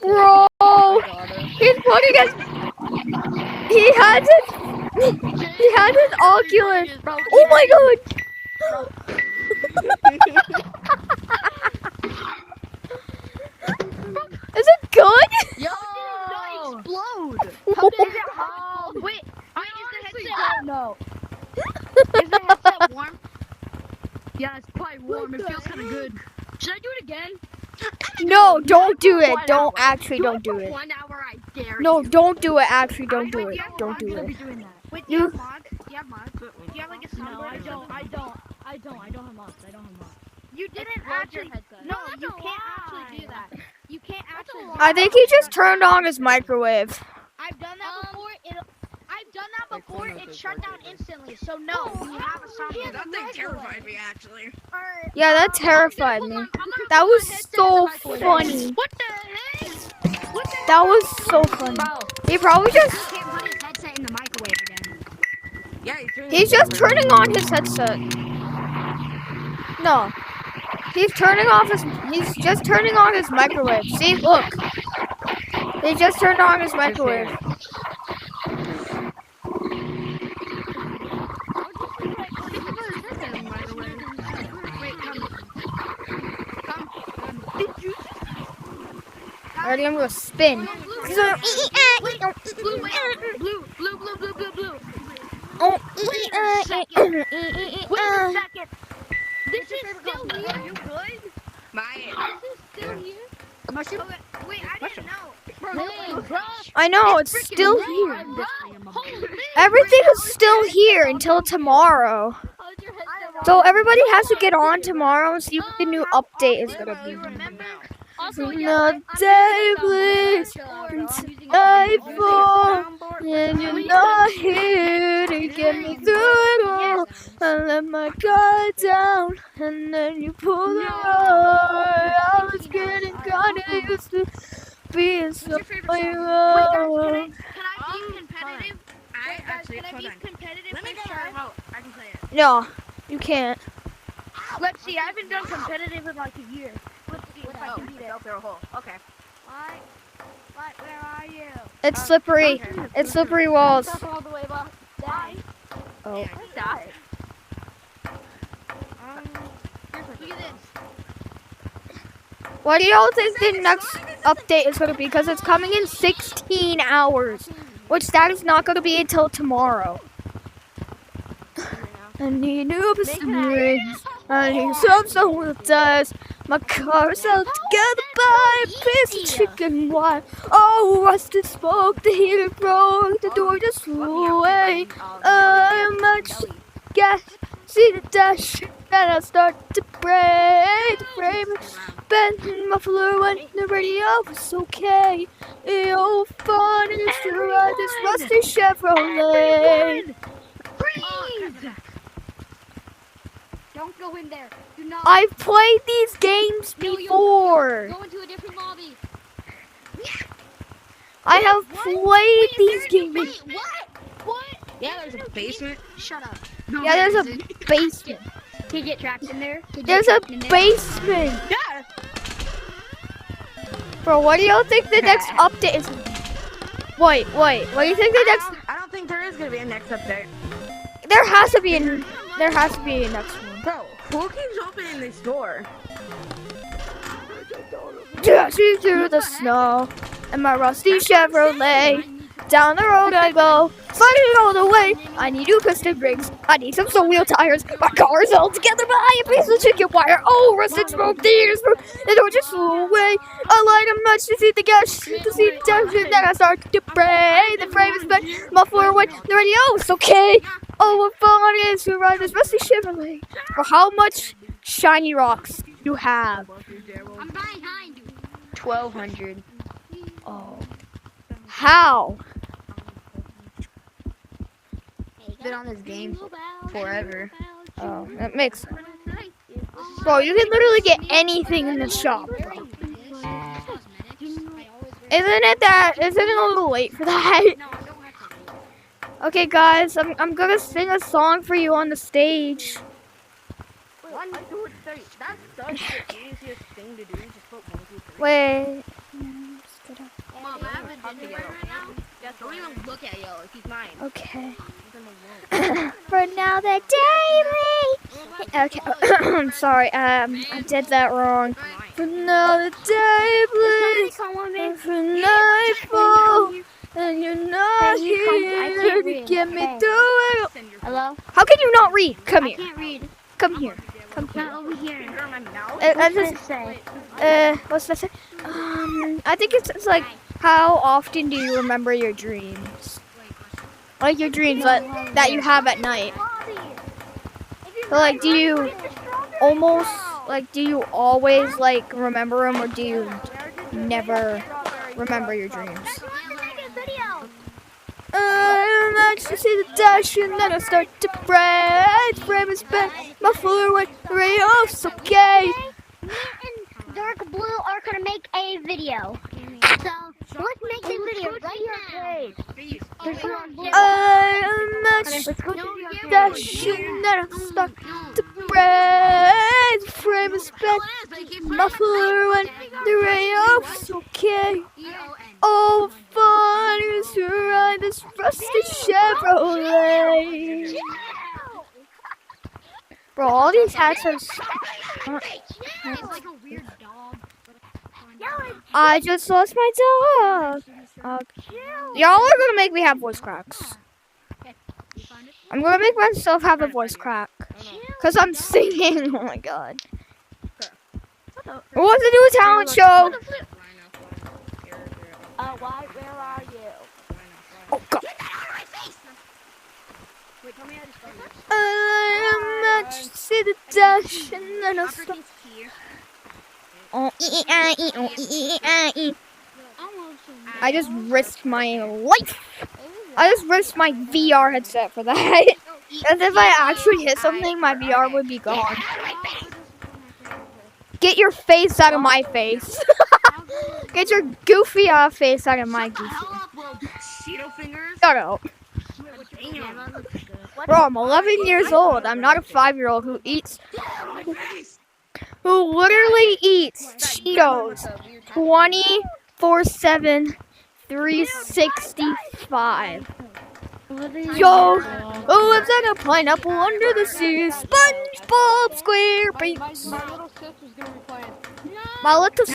Bro, he's putting his. He has his. He has his Oculus. Oh my god! Is it good? Yo! Explode. How did it? Oh, wait. I Is the honestly headset? don't know. Is the headset warm? Yeah, it's probably warm. It feels kind of good. Should I do it again? No, don't do it. Don't actually don't do it. 1 hour, I dare No, you. don't do it. Actually, don't do it. Don't I'm do gonna it. be doing that. Wait, do you have mods? Do you have mods? Do you have like a No, soundboard? I or don't. something? I don't have mods. I don't have mods. You didn't Explode your actually. headset. No, That's you a can't actually do lie. that. You can't actually. do I think he just turned on his microwave. I've done that before. I've done that before. It shut down instantly. So no, we have a soundboard. That thing terrified me, actually. Yeah, that terrified me. That was so funny. What the heck? What the heck? That was so funny. He probably just. You can't put his headset in the microwave again. Yeah, He's just turning on his headset. No. He's turning off his. He's just turning on his microwave. See, look. He just turned on his microwave. Already, I'm gonna spin. Blue, blue. Oh, Wait a second. This is still here. Are you good? My. This is still here. Mushroom? Wait, I didn't know. Hey, bro. I know, it's still here. Holy Everything is still here until tomorrow. So everybody has to get on tomorrow and see what the new update is gonna be. remember? No day, please. Nightfall, and you're not here to get me through it all. I let my guard down, and then you pulled the rug. I was getting kinda used to being so alone. Can I be competitive? I actually. Can I Hold be on. competitive? Let me with get a Shark? remote. I can play it. No, you can't. Let's see. I haven't done competitive in like a year. Let's see if I Oh, can beat it. fell through a hole. Okay. What? Where are you? It's slippery. It's slippery walls. All the way up. Die. Oh. Die. Look at this. What do y'all think the next update is going to be? Because it's coming in 16 hours. Which that is not going to be until tomorrow. I need new rings. I need some with dust. My car's held together by a piece of chicken wire. Oh, rusted smoke, the heater broke, the door just flew away. Much gas, see the dash, then I start to break. The frame bent, muffler went, the radio was okay. The old fun is to ride this rusty Chevrolet. Freeze! Don't go in there. Do not. I've played these games before. Go into a different lobby. I have played these games. Wait, what? Yeah, there's a basement. Shut up. Yeah, there's a basement. Can you get trapped in there? There's a basement. Yeah. Bro, what do y'all think the next update is? Wait. What do you think the next? I don't think there is gonna be a next update. There has to be a next one. Bro, who keeps opening this door? Dashing through the snow in my rusty Chevrolet. Down the road I go, sliding all the way. I need new piston rings. I need some wheel tires. My car's held together by a piece of chicken wire. Oh, rusted smoke, the ears, the door just flew away. I light a match to see the gas, to see the tension. Then I start to pray. The frame is bent, muffler went, the radio is okay. Oh, what fun it is to ride this rusty Chevrolet. For how much shiny rocks you have? I'm behind you. 1,200. Oh. How? Been on this game forever. Oh, that makes sense. Bro, you can literally get anything in the shop, bro. Isn't it a little late for that? Okay, guys, I'm gonna sing a song for you on the stage. 1, 2, 3. That's the easiest thing to do. Just put Wait. Mom, I have a dinner right now. Don't even look at Yellow. He's mine. Okay. For now the daily. Okay. I'm sorry. I did that wrong. For now the day bleeds. For nightfall. And you're not here to get me through it. Hello? How can you not read? Come I here. can't read. Come here. Come here. Not over here. What's that say? I think it's like, how often do you remember your dreams? Like your dreams that you have at night. So like, do you almost, like, do you always like remember them, or do you never remember your dreams? I see the dash and then I start to pray. Frame is bent, my fluid rayoff's okay. Me and Dark Blue are gonna make a video. So let's make the video right now. I'm not dash and then I start to pray. Frame is bent, my fluid rayoff's okay. Oh, fun is to ride this rusty Chevrolet. Bro, all these hats are. It's like a weird dog. I just lost my dog. Y'all are gonna make me have voice cracks. I'm gonna make myself have a voice crack. Cause I'm singing. Oh my god. What's to do a talent show? Where are you? Oh god. Wait, tell me how to spell this. I'm not see the dash and then I'll stop. Oh, I just risked my life. I just risked my VR headset for that. As if I actually hit something, my VR would be gone. Get your face out of my face. Get your goofy face out of my goofy. Shut up. Bro, I'm 11 years old. I'm not a 5-year-old who literally eats Cheetos 24/7, 365. Yo, who lives in a pineapple under the sea? SpongeBob SquarePants. My little sister's gonna be playing. My little